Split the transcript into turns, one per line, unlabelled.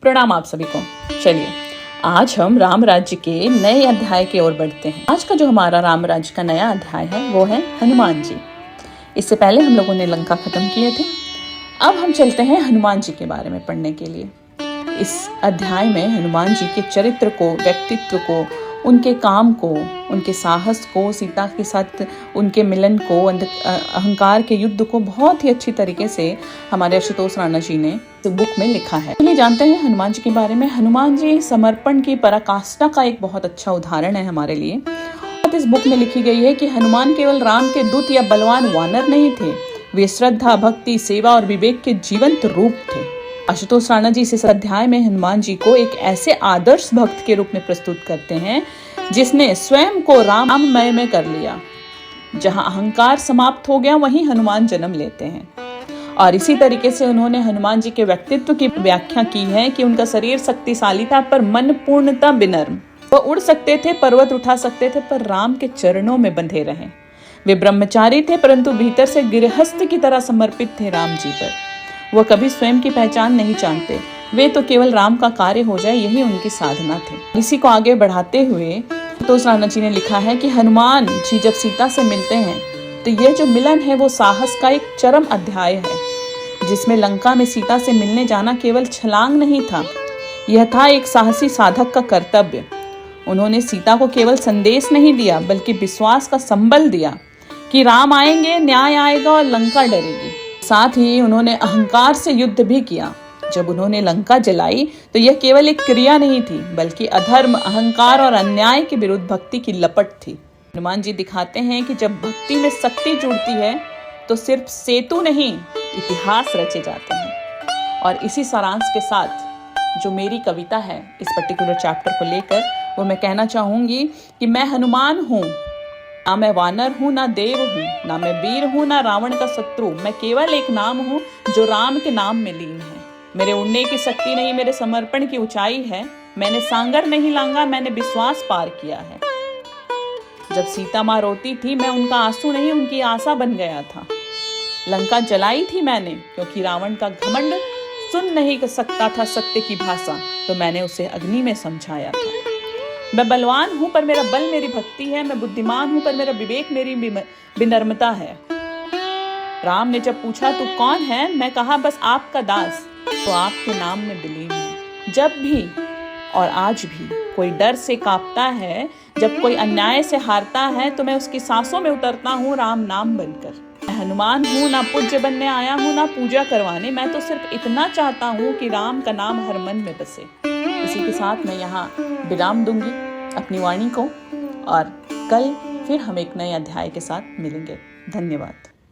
प्रणाम आप सभी को। चलिए आज हम राम राज्य के नए अध्याय की ओर बढ़ते हैं। आज का जो हमारा राम राज्य का नया अध्याय है वो है हनुमान जी। इससे पहले हम लोगों ने लंका खत्म किए थे। अब हम चलते हैं हनुमान जी के बारे में पढ़ने के लिए। इस अध्याय में हनुमान जी के चरित्र को, व्यक्तित्व को, उनके काम को, उनके साहस को, सीता के साथ उनके मिलन को, अहंकार के युद्ध को बहुत ही अच्छी तरीके से हमारे आशुतोष राणा जी ने बुक में लिखा है। चलिए जानते हैं हनुमान जी के बारे में। हनुमान जी समर्पण की पराकाष्ठा का एक बहुत अच्छा उदाहरण है हमारे लिए। इस बुक में लिखी गई है कि हनुमान केवल राम के दूत या बलवान वानर नहीं थे, वे श्रद्धा, भक्ति, सेवा और विवेक के जीवंत रूप थे। आशुतोष राणा जी इस अध्याय में हनुमान जी को एक ऐसे आदर्श भक्त के रूप में प्रस्तुत करते हैं जिसने स्वयं को राममय में कर लिया। जहां अहंकार समाप्त हो गया वहीं हनुमान जन्म लेते हैं। और इसी तरीके से उन्होंने हनुमान जी के व्यक्तित्व की व्याख्या की है कि उनका शरीर शक्तिशाली था पर मन पूर्णतः विनम्र। वह उड़ सकते थे, पर्वत उठा सकते थे, पर राम के चरणों में बंधे रहे। वे ब्रह्मचारी थे परंतु भीतर से गृहस्थ की तरह समर्पित थे राम जी पर। वह कभी स्वयं की पहचान नहीं जानते, वे तो केवल राम का कार्य हो जाए यही उनकी साधना थी। इसी को आगे बढ़ाते हुए तो राणा जी ने लिखा है कि हनुमान जी जब सीता से मिलते हैं तो यह जो मिलन है वो साहस का एक चरम अध्याय है, जिसमें लंका में सीता से मिलने जाना केवल छलांग नहीं था, यह था एक साहसी साधक का कर्तव्य। उन्होंने सीता को केवल संदेश नहीं दिया बल्कि विश्वास का संबल दिया कि राम आएंगे, न्याय आएगा और लंका डरेगी। साथ ही उन्होंने अहंकार से युद्ध भी किया। जब उन्होंने लंका जलाई तो यह केवल एक क्रिया नहीं थी बल्कि अधर्म, अहंकार और अन्याय के विरुद्ध भक्ति की लपट थी। हनुमान जी दिखाते हैं कि जब भक्ति में शक्ति जुड़ती है तो सिर्फ सेतु नहीं, इतिहास रचे जाते हैं। और इसी सारांश के साथ जो मेरी कविता है इस पर्टिकुलर चैप्टर को लेकर, वो मैं कहना चाहूंगी कि मैं हनुमान हूँ, ना मैं वानर हूँ, ना देव हूँ, ना मैं वीर हूँ, ना रावण का शत्रु। मैं केवल एक नाम हूँ जो राम के नाम में लीन है। मेरे उड़ने की शक्ति नहीं, मेरे समर्पण की ऊंचाई है। मैंने सांगर नहीं लांगा, मैंने विश्वास पार किया है। जब सीता माँ रोती थी मैं उनका आंसू नहीं, उनकी आशा बन गया था। लंका जलाई थी मैंने क्योंकि रावण का घमंड सुन नहीं सकता था सत्य की भाषा, तो मैंने उसे अग्नि में समझाया था। मैं बलवान हूं पर मेरा बल मेरी भक्ति है। मैं बुद्धिमान हूं पर मेरा विवेक मेरी विनम्रता है। राम ने जब पूछा तू कौन है, मैं कहा बस आपका दास, तो आपके नाम में विलीन हूं। जब भी और आज भी कोई डर से कांपता है, जब कोई अन्याय से हारता है, तो मैं उसकी सांसों में उतरता हूँ राम नाम बनकर। मैं हनुमान हूँ, ना पूज्य बनने आया हूँ, ना पूजा करवाने। मैं तो सिर्फ इतना चाहता हूँ कि राम का नाम हर मन में बसे। इसी के साथ मैं यहाँ विराम दूंगी अपनी वाणी को, और कल फिर हम एक नए अध्याय के साथ मिलेंगे। धन्यवाद।